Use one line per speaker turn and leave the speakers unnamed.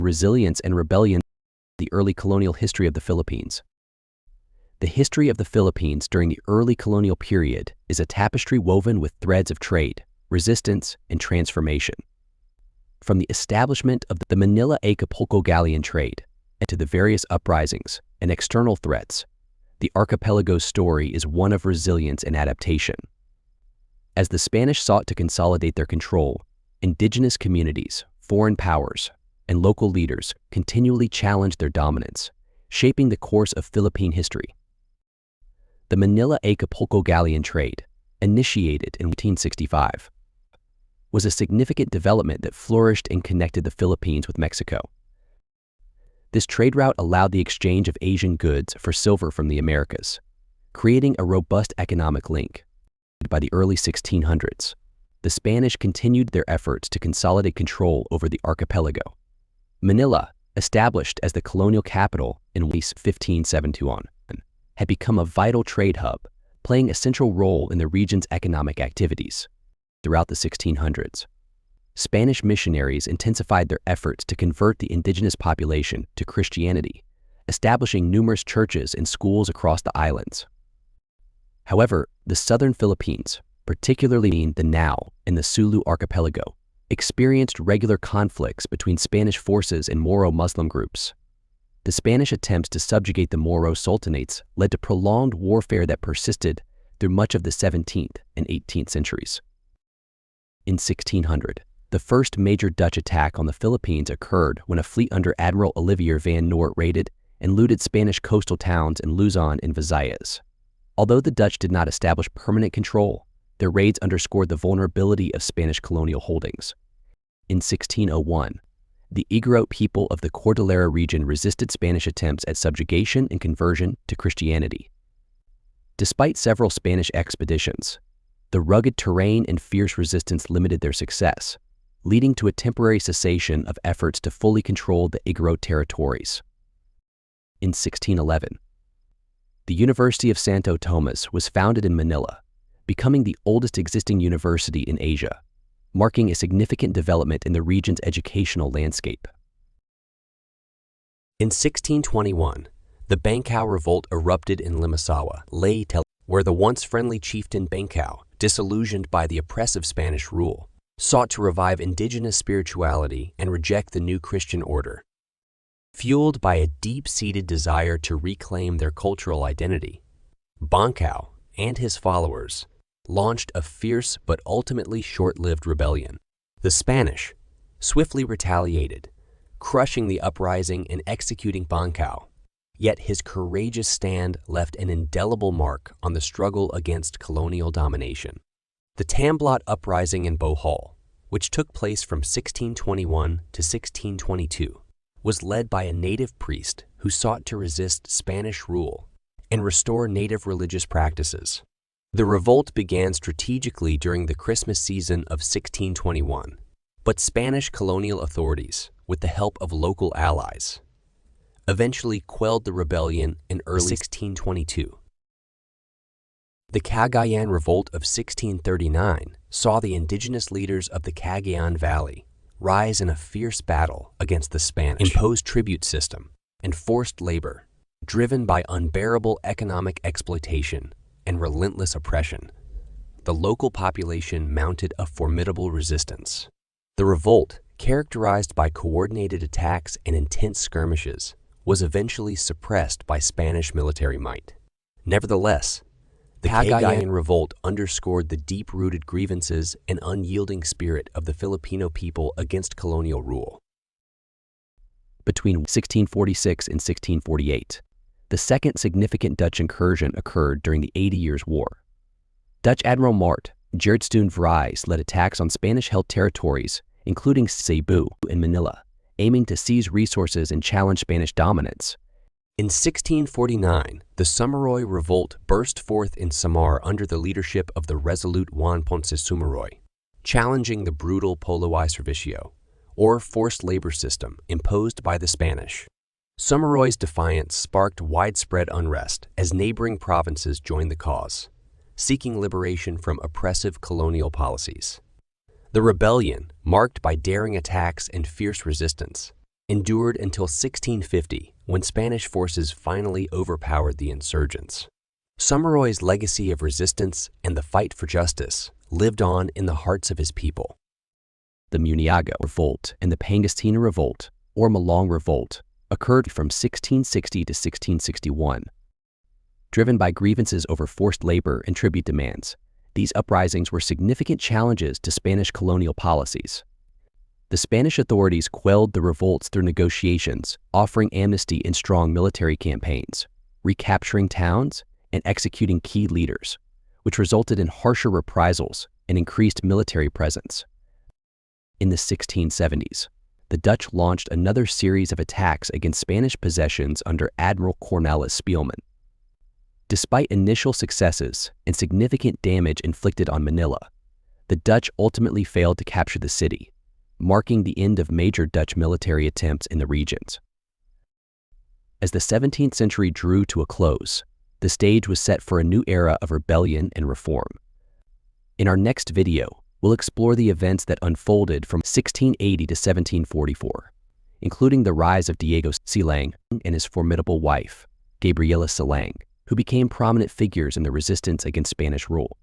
Resilience and rebellion, the early colonial history of the Philippines. The history of the Philippines during the early colonial period is a tapestry woven with threads of trade, resistance, and transformation. From the establishment of the Manila-Acapulco galleon trade to the various uprisings and external threats, the archipelago's story is one of resilience and adaptation. As the Spanish sought to consolidate their control, indigenous communities, foreign powers, and local leaders continually challenged their dominance, shaping the course of Philippine history. The Manila-Acapulco galleon trade, initiated in 1865, was a significant development that flourished and connected the Philippines with Mexico. This trade route allowed the exchange of Asian goods for silver from the Americas, creating a robust economic link. By the early 1600s, the Spanish continued their efforts to consolidate control over the archipelago. Manila, established as the colonial capital in 1571, had become a vital trade hub, playing a central role in the region's economic activities. Throughout the 1600s, Spanish missionaries intensified their efforts to convert the indigenous population to Christianity, establishing numerous churches and schools across the islands. However, the southern Philippines, particularly the Nao and the Sulu archipelago, experienced regular conflicts between Spanish forces and Moro Muslim groups. The Spanish attempts to subjugate the Moro sultanates led to prolonged warfare that persisted through much of the 17th and 18th centuries. In 1600, the first major Dutch attack on the Philippines occurred when a fleet under Admiral Olivier van Noort raided and looted Spanish coastal towns in Luzon and Visayas. Although the Dutch did not establish permanent control, their raids underscored the vulnerability of Spanish colonial holdings. In 1601, the Igorot people of the Cordillera region resisted Spanish attempts at subjugation and conversion to Christianity. Despite several Spanish expeditions, the rugged terrain and fierce resistance limited their success, leading to a temporary cessation of efforts to fully control the Igorot territories. In 1611, the University of Santo Tomas was founded in Manila, becoming the oldest existing university in Asia, marking a significant development in the region's educational landscape. In 1621, the Bankaw Revolt erupted in Limasawa, Leyte, where the once friendly chieftain Bankaw, disillusioned by the oppressive Spanish rule, sought to revive indigenous spirituality and reject the new Christian order. Fueled by a deep-seated desire to reclaim their cultural identity, Bankaw and his followers launched a fierce but ultimately short-lived rebellion. The Spanish swiftly retaliated, crushing the uprising and executing Bankaw. Yet his courageous stand left an indelible mark on the struggle against colonial domination. The Tamblot Uprising in Bohol, which took place from 1621 to 1622, was led by a native priest who sought to resist Spanish rule and restore native religious practices. The revolt began strategically during the Christmas season of 1621, but Spanish colonial authorities, with the help of local allies, eventually quelled the rebellion in early 1622. The Cagayan Revolt of 1639 saw the indigenous leaders of the Cagayan Valley rise in a fierce battle against the Spanish imposed tribute system and forced labor, driven by unbearable economic exploitation and relentless oppression. The local population mounted a formidable resistance. The revolt, characterized by coordinated attacks and intense skirmishes, was eventually suppressed by Spanish military might. Nevertheless, the Cagayan Revolt underscored the deep-rooted grievances and unyielding spirit of the Filipino people against colonial rule. Between 1646 and 1648, the second significant Dutch incursion occurred during the 80 Years' War. Dutch Admiral Mart Geertsteun Vries led attacks on Spanish-held territories, including Cebu and Manila, aiming to seize resources and challenge Spanish dominance. In 1649, the Sumuroy Revolt burst forth in Samar under the leadership of the resolute Juan Ponce Sumuroy, challenging the brutal Poloi Servicio, or forced labor system imposed by the Spanish. Sumuroy's defiance sparked widespread unrest as neighboring provinces joined the cause, seeking liberation from oppressive colonial policies. The rebellion, marked by daring attacks and fierce resistance, endured until 1650, when Spanish forces finally overpowered the insurgents. Someroy's legacy of resistance and the fight for justice lived on in the hearts of his people. The Muniaga Revolt and the Pangasinan Revolt, or Malong Revolt, occurred from 1660 to 1661. Driven by grievances over forced labor and tribute demands, these uprisings were significant challenges to Spanish colonial policies. The Spanish authorities quelled the revolts through negotiations, offering amnesty and strong military campaigns, recapturing towns and executing key leaders, which resulted in harsher reprisals and increased military presence. In the 1670s, the Dutch launched another series of attacks against Spanish possessions under Admiral Cornelis Spielman. Despite initial successes and significant damage inflicted on Manila, the Dutch ultimately failed to capture the city, marking the end of major Dutch military attempts in the regions. As the 17th century drew to a close, the stage was set for a new era of rebellion and reform. In our next video, we'll explore the events that unfolded from 1680 to 1744, including the rise of Diego Silang and his formidable wife, Gabriela Silang, who became prominent figures in the resistance against Spanish rule.